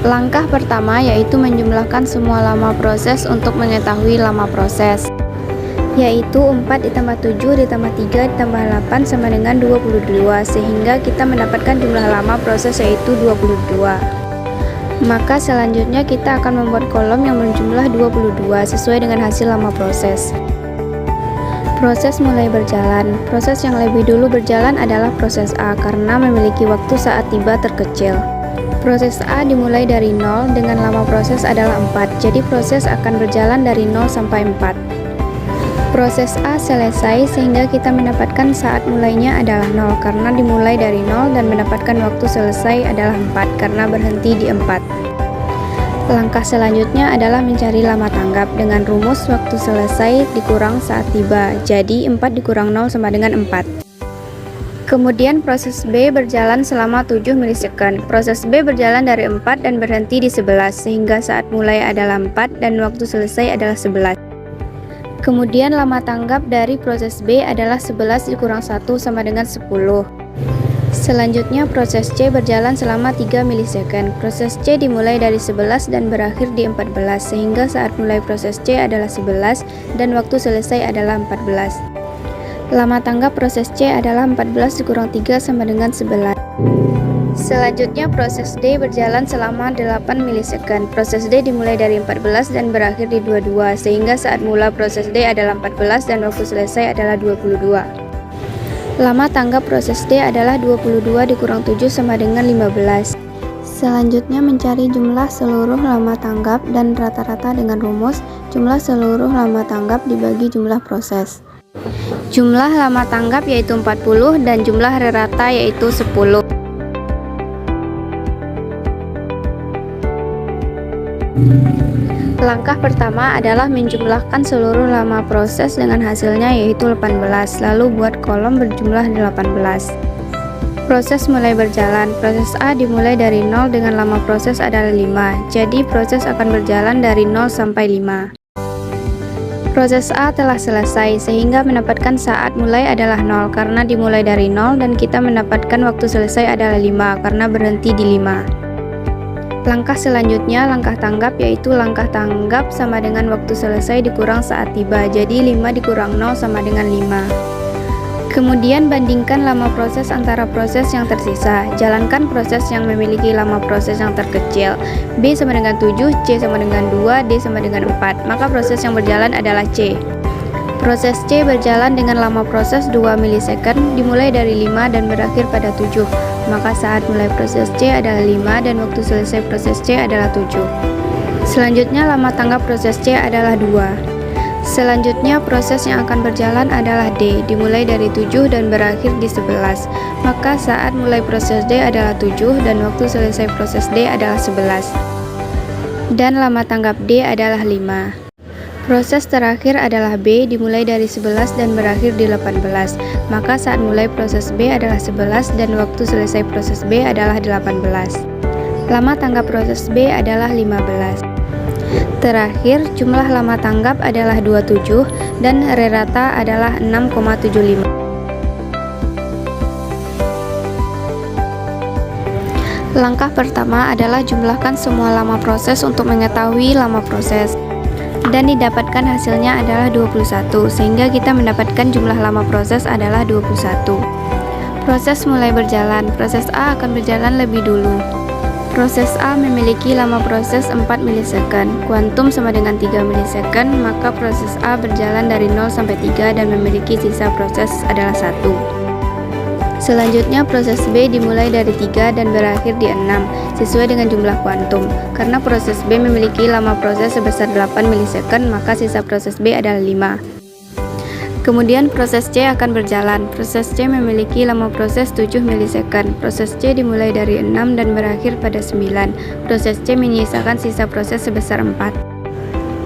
Langkah pertama yaitu menjumlahkan semua lama proses untuk mengetahui lama proses, yaitu 4 ditambah 7 ditambah 3 ditambah 8 sama dengan 22, sehingga kita mendapatkan jumlah lama proses yaitu 22. Maka selanjutnya kita akan membuat kolom yang berjumlah 22 sesuai dengan hasil lama proses. Proses mulai berjalan. Proses yang lebih dulu berjalan adalah proses A karena memiliki waktu saat tiba terkecil. Proses A dimulai dari 0 dengan lama proses adalah 4, jadi proses akan berjalan dari 0 sampai 4. Proses A selesai sehingga kita mendapatkan saat mulainya adalah 0 karena dimulai dari 0 dan mendapatkan waktu selesai adalah 4 karena berhenti di 4. Langkah selanjutnya adalah mencari lama tanggap dengan rumus waktu selesai dikurang saat tiba, jadi 4 dikurang 0 sama dengan 4. Kemudian proses B berjalan selama 7 milisekund. Proses B berjalan dari 4 dan berhenti di 11, sehingga saat mulai adalah 4 dan waktu selesai adalah 11. Kemudian lama tanggap dari proses B adalah 11 dikurang 1 sama dengan 10. Selanjutnya proses C berjalan selama 3 milisekund. Proses C dimulai dari 11 dan berakhir di 14, sehingga saat mulai proses C adalah 11 dan waktu selesai adalah 14. Lama tanggap proses C adalah 14 dikurang 3 sama dengan 11. Selanjutnya proses D berjalan selama 8 milisekund. Proses D dimulai dari 14 dan berakhir di 22, sehingga saat mula proses D adalah 14 dan waktu selesai adalah 22. Lama tanggap proses D adalah 22 dikurang 7 sama dengan 15. Selanjutnya mencari jumlah seluruh lama tanggap dan rata-rata dengan rumus jumlah seluruh lama tanggap dibagi jumlah proses. Jumlah lama tanggap yaitu 40 dan jumlah rata yaitu 10. Langkah pertama adalah menjumlahkan seluruh lama proses dengan hasilnya yaitu 18, lalu buat kolom berjumlah 18. Proses mulai berjalan. Proses A dimulai dari 0 dengan lama proses adalah 5, jadi proses akan berjalan dari 0 sampai 5. Proses A telah selesai sehingga mendapatkan saat mulai adalah 0 karena dimulai dari 0 dan kita mendapatkan waktu selesai adalah 5 karena berhenti di 5. Langkah selanjutnya langkah tanggap, yaitu langkah tanggap sama dengan waktu selesai dikurang saat tiba, jadi 5 dikurang 0 sama dengan 5. Kemudian bandingkan lama proses antara proses yang tersisa. Jalankan proses yang memiliki lama proses yang terkecil. B sama dengan 7, C sama dengan 2, D sama dengan 4. Maka proses yang berjalan adalah C. Proses C berjalan dengan lama proses 2 milisekund, dimulai dari 5 dan berakhir pada 7. Maka saat mulai proses C adalah 5 dan waktu selesai proses C adalah 7. Selanjutnya lama tanggap proses C adalah 2. Selanjutnya proses yang akan berjalan adalah D, dimulai dari 7 dan berakhir di 11. Maka saat mulai proses D adalah 7 dan waktu selesai proses D adalah 11. Dan lama tanggap D adalah 5. Proses terakhir adalah B, dimulai dari 11 dan berakhir di 18. Maka saat mulai proses B adalah 11 dan waktu selesai proses B adalah 18. Lama tanggap proses B adalah 15. Terakhir, jumlah lama tanggap adalah 27 dan rata adalah 6,75. Langkah pertama adalah jumlahkan semua lama proses untuk mengetahui lama proses. Dan didapatkan hasilnya adalah 21, sehingga kita mendapatkan jumlah lama proses adalah 21. Proses mulai berjalan. Proses A akan berjalan lebih dulu. Proses A memiliki lama proses 4 milisekund, kuantum sama dengan 3 milisekund, maka proses A berjalan dari 0 sampai 3 dan memiliki sisa proses adalah 1. Selanjutnya proses B dimulai dari 3 dan berakhir di 6, sesuai dengan jumlah kuantum. Karena proses B memiliki lama proses sebesar 8 milisekund, maka sisa proses B adalah 5. Kemudian proses C akan berjalan. Proses C memiliki lama proses 7 milisekund. Proses C dimulai dari 6 dan berakhir pada 9. Proses C menyisakan sisa proses sebesar 4.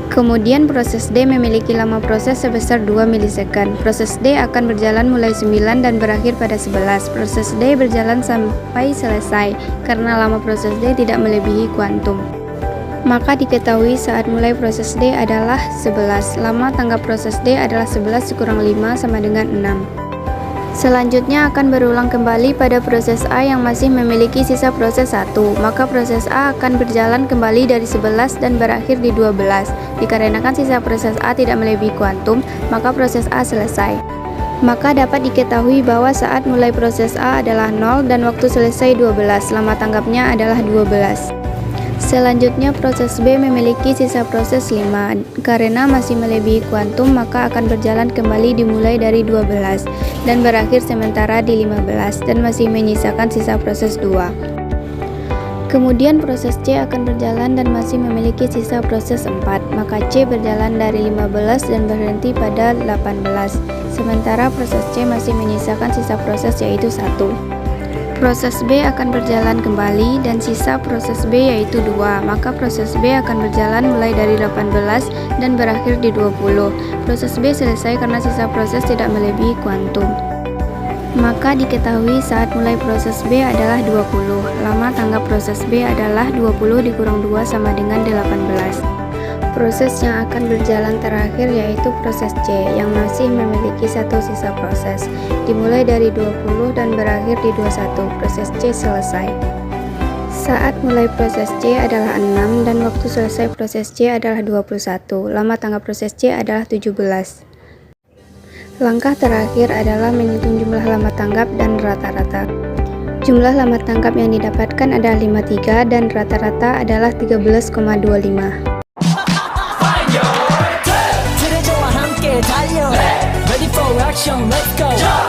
Kemudian proses D memiliki lama proses sebesar 2 milisekund. Proses D akan berjalan mulai 9 dan berakhir pada 11. Proses D berjalan sampai selesai karena lama proses D tidak melebihi kuantum. Maka diketahui saat mulai proses D adalah 11. Lama tanggap proses D adalah 11 dikurang 5 sama dengan 6. Selanjutnya akan berulang kembali pada proses A yang masih memiliki sisa proses 1, maka proses A akan berjalan kembali dari 11 dan berakhir di 12. Dikarenakan sisa proses A tidak melebihi kuantum, maka proses A selesai. Maka dapat diketahui bahwa saat mulai proses A adalah 0 dan waktu selesai 12, lama tanggapnya adalah 12. Selanjutnya proses B memiliki sisa proses 5. Karena masih melebihi kuantum, maka akan berjalan kembali dimulai dari 12 dan berakhir sementara di 15 dan masih menyisakan sisa proses 2. Kemudian proses C akan berjalan dan masih memiliki sisa proses 4, maka C berjalan dari 15 dan berhenti pada 18. Sementara proses C masih menyisakan sisa proses yaitu 1. Proses B akan berjalan kembali dan sisa proses B yaitu 2, maka proses B akan berjalan mulai dari 18 dan berakhir di 20. Proses B selesai karena sisa proses tidak melebihi kuantum. Maka diketahui saat mulai proses B adalah 20, lama tanggap proses B adalah 20 dikurang 2 sama dengan 18. Proses yang akan berjalan terakhir yaitu proses C yang masih memiliki satu sisa proses, dimulai dari 20 dan berakhir di 21. Proses C selesai. Saat mulai proses C adalah 6 dan waktu selesai proses C adalah 21. Lama tanggap proses C adalah 17. Langkah terakhir adalah menghitung jumlah lama tanggap dan rata-rata. Jumlah lama tanggap yang didapatkan adalah 53 dan rata-rata adalah 13,25. 달려 Ready for action, let's go